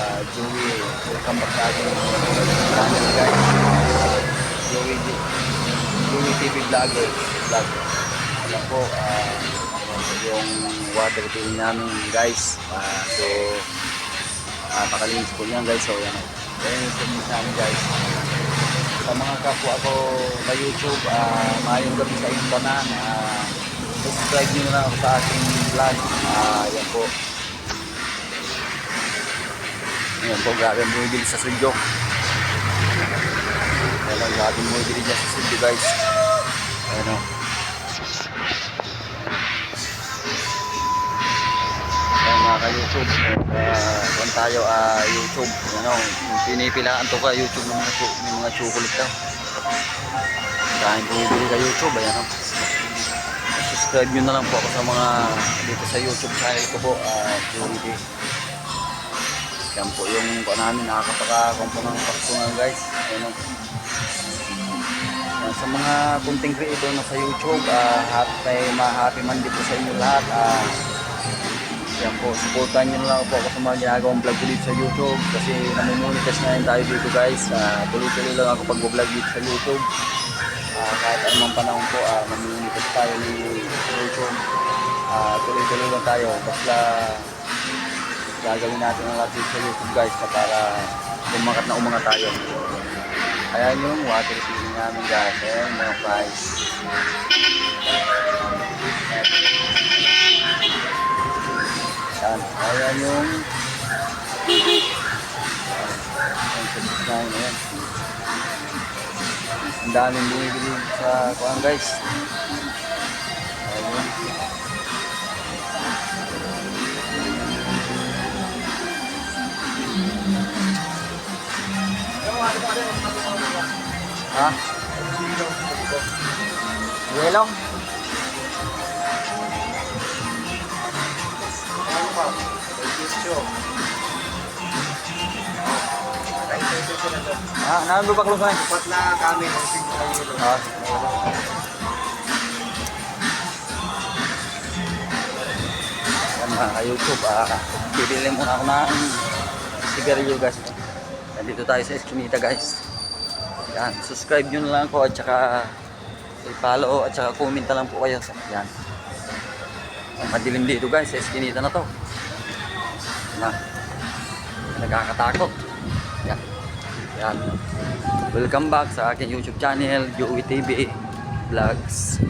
Joey. Welcome back sa ating channel guys. Joey TV Vlogger. Alam po, yung water filling namin guys. Pakalinis po yan guys. So yan. Yan yung service namin guys. Sa mga kapwa ako sa YouTube, mayong gabi sa inyong tanan. Subscribe nyo na ako sa aking vlog. Yan po. Ayan po, grabe ang bumibili sa sundo. Ayan, grabe ang bumibili dyan sa sundo guys. Ayan o. Ayan mga ka-YouTube. Kung tayo YouTube. Ayan o, pinipilaan to ka YouTube ng mga chocolate daw. Dahil bumibili sa YouTube. Ayan o. Subscribe nyo na lang po ako sa mga dito sa YouTube channel ko po. Joey. Yan po yung namin, nakakapaka-kompo ng pastunan guys. Ayan o. Sa mga content creator na sa YouTube, happy Monday po sa inyo lahat. Yan po, supportan nyo na lang po ako sa mga ginagawang vlog ko dito sa YouTube. Kasi namumonitas na rin tayo dito guys. Tuloy-tuloy lang ako pag-vlog dito sa YouTube. Kahit anumang panahon po, namumonitas tayo ni YouTube. Tuloy-tuloy lang tayo. Basta gagawin natin ang lahat sa YouTube guys para umangat na umangat tayo. Ayan yung water filling namin guys. Ayan mga guys. Ayan yung ayan. Ang daming bumibili sa kuhaan guys. Ayan. Ha? Yellow? Naan ba baklo ka? Dapat na kami ng Ah. Yan mga YouTube, bibili muna ako ng sigarilyo guys. Nandito tayo sa Eskinita guys. Yan, subscribe nyo na lang po at saka i-follow at saka comment na lang po kayo. Yan. Madilim dito guys, sa Eskinita na to. Yan. Nagkakatakot. Yan. Yan. Welcome back sa aking YouTube channel, Joey TV Vlogs.